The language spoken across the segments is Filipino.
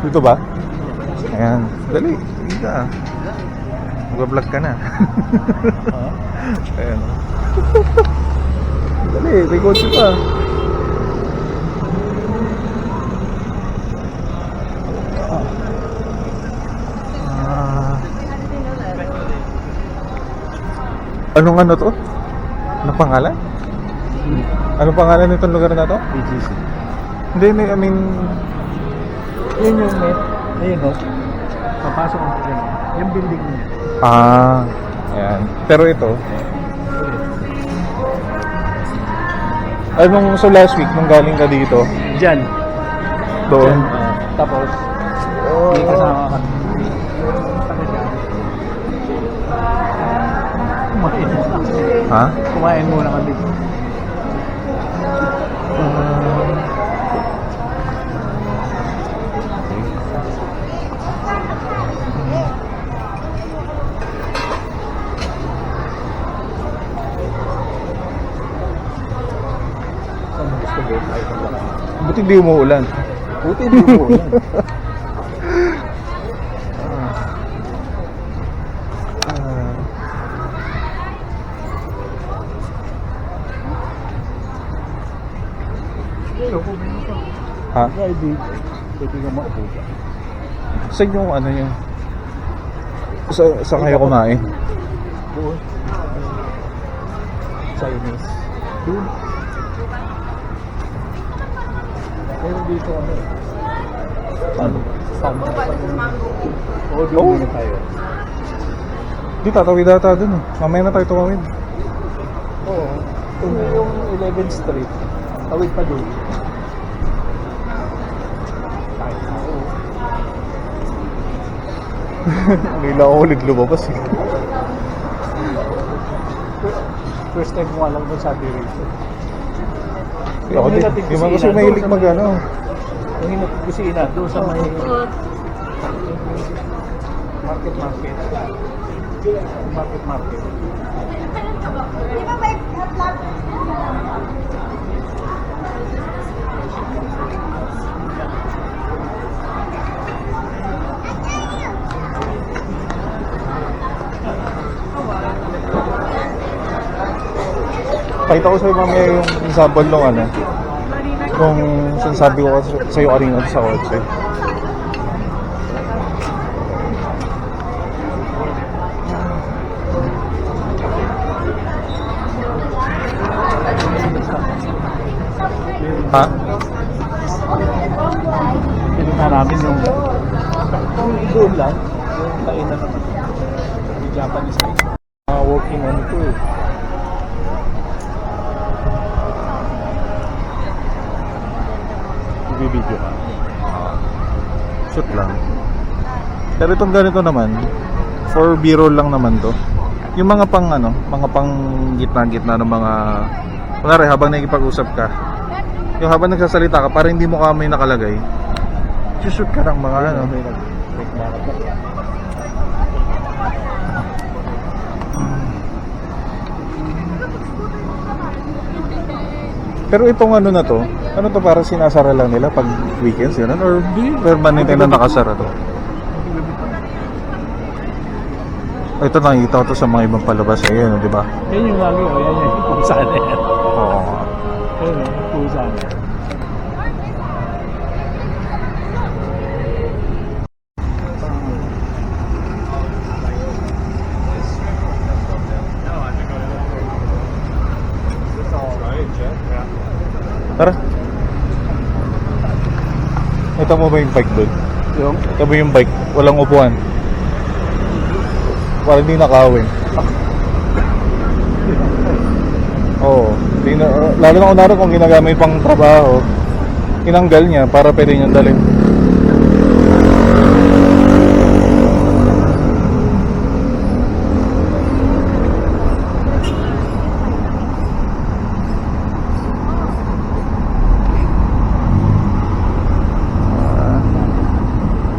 Dito ba? Ayan. Dali. Hindi ka. Mag-vlog ka na. Ayan. Dali. May kotse pa. Anong ano to? Anong pangalan? Anong pangalan nitong lugar na to? BGC. Hindi, I mean... Yun yung net. Ayun o. Papasok ang dyan. Yung building niya. Ah, ayan. Pero ito, anong so last week nung galing ka dito? Dyan. Doon? Tapos, may kasama ka. Kumain. Ha? Kumain muna kami. Buti di umuulan. Buti di umuulan. Ha? Pwede. Pwede ka maupo ka. Saan yung ano yung... Sa kayo kumain? Doon. Chinese. Doon. Pero dito ano? Ano? O doon muna tayo. Di tatawid ata dun eh. Mamaya na tayo tumawid. Oo. Ito yung 11th Street. Tawid pa doon. Ngayon ako ulit lumabas eh. First time mo alam kung sabi rito. Ako din. Di man kasi mahilig mag ano. Yung hinapag-kusina doon sa may market. Di ba may vlog? Pakita ko sa'yo mamaya yung example nung ano. Kung sinasabi ko sa'yo kanina sa kotse. Ha? Pinunta namin yung doon lang. Yung kainan naman. Yung Japanese. Working on ito eh. Video ka. Shoot lang. Pero itong ganito naman, for B-roll lang naman to. Yung mga pang ano, mga pang gitna-gitna ng mga, kunwari habang nakikipag-usap ka, yung habang nagsasalita ka, para hindi mo kamay nakalagay, shoot ka ng mga ano. Pero itong ano na to, ano to, para sinasara lang nila pag weekends yun? Or permanente na nakasara to? Ito nakikita ko to sa mga ibang palabas eh, yun, di ba? Yan yung lagi, o yan yung pusa na yan. Oo. Yan yung pusa na yan. Tara. Ito mo ba yung bike doon? Yung? Ito mo yung bike, walang upuan. Para hindi nakawin. Oo. Lalo na kunwari kung ginagamit pang trabaho, tinanggal niya para pwede niyang dalhin.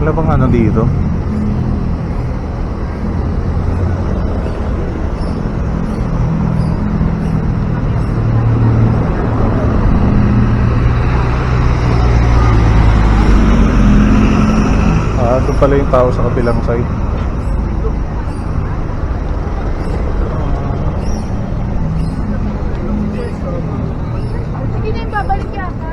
Wala bang ano dito? pala yung tao sa kabilang side. Hindi na yung babalik yata.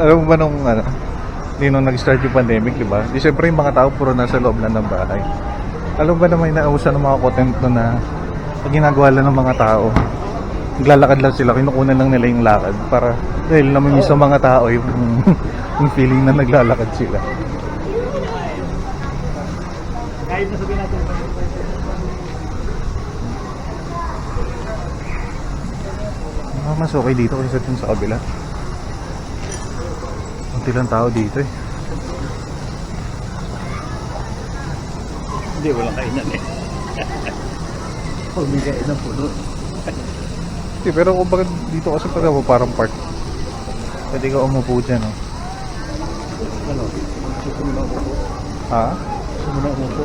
Alam mo ba nung ano, nung nag-start yung pandemic, di ba? Di syempre yung mga tao puro nasa loob lang ng bahay. Alam mo ba na may nausan ng mga content doon na pag ginagawa lang ng mga tao, naglalakad lang sila, kinukunan lang nila yung lakad para dahil namimiss sa mga tao yung, yung feeling na naglalakad sila. Kahit na sabihin natin. Mas okay dito kaysa dun sa kabila. Kunti lang tao dito eh. Hindi, walang kainan eh. Pag may kainan puno. Pero kung bakit dito kasi pag ako parang park, pwede ka umupo dyan, no? Ano? Gusto mo na umupo? Ha? Gusto mo na umupo?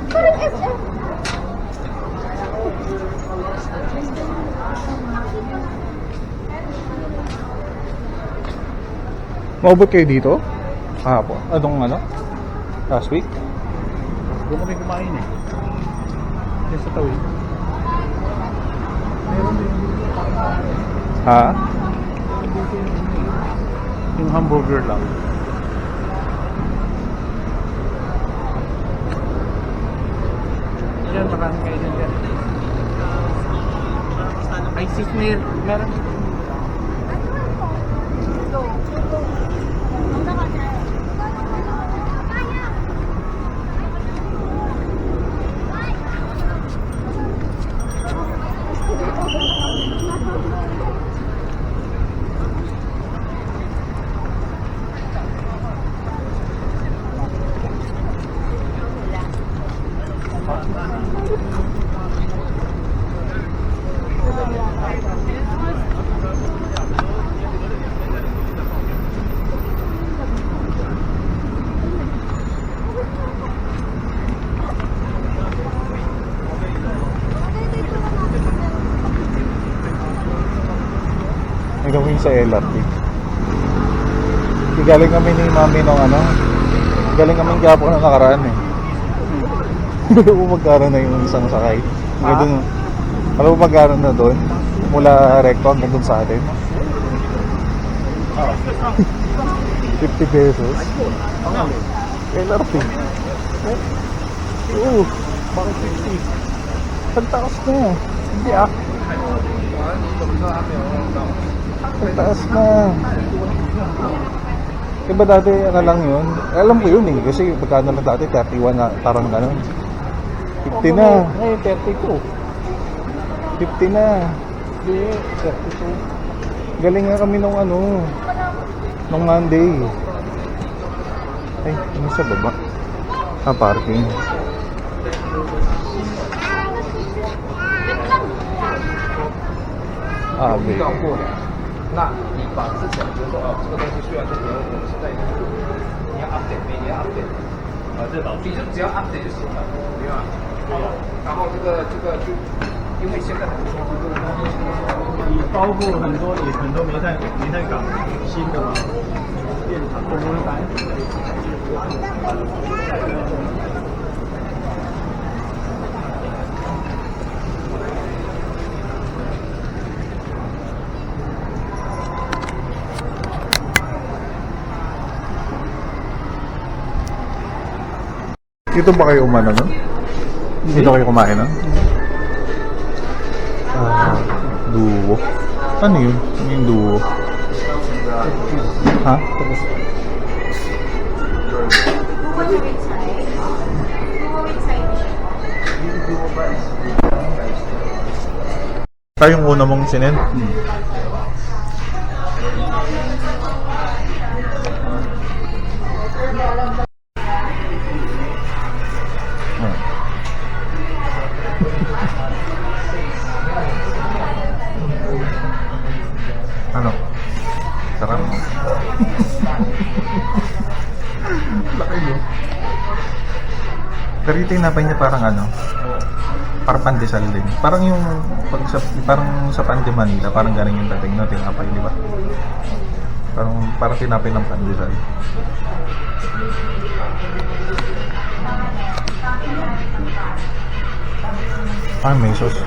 Parang SM. Maubot kayo dito? Kahapon? Anong ano? Last week? Doon kami kumain eh. Yan sa tawid. Meron din Ha? yung hamburger lang. Yan, maraming kainan yan. Ay, sis, meron. May gawin sa LRT. Di galing kami ni mami nung ano, galing kami Quiapo na nakaraan eh. Alam mo magkano na yung isang sakay? Ha? Doon, alam mo magkano na doon? Mula Recto hanggang doon sa atin? 50 pesos. LRT. Oo. Bakit 50? Ang taas na. Hindi ah. Ang taas na. Diba dati ano lang yun? Alam ko yun eh. Kasi pagkano lang dati 31 na parang gano'n. 50 na. Ngayon, 32. 50 na. Hindi, 32. Galing nga kami nung ano. Nung Monday. Ay, ano sa baba? Ah, parking. Ah, babe. 那你把之前比如说这个东西虽然说比如我们现在你要 update 每年 update 这你就只要 update 就行了，对吧？然后这个就因为现在很多包括很多煤炭港新的嘛电厂都会来。Dito ba kayo umano nun? Dito kayo kumain nun? Duo. Ano yun? Ano yung duo? Ha? Ito yung una mong sinend? Ano? Sarap. Laki mo. Pero yung tinapay niya parang ano, parang pandesal din. Parang yung parang sa Pande Manila, parang galing yung dating na tinapay, di ba? Parang tinapay ng pandesal. May sauce.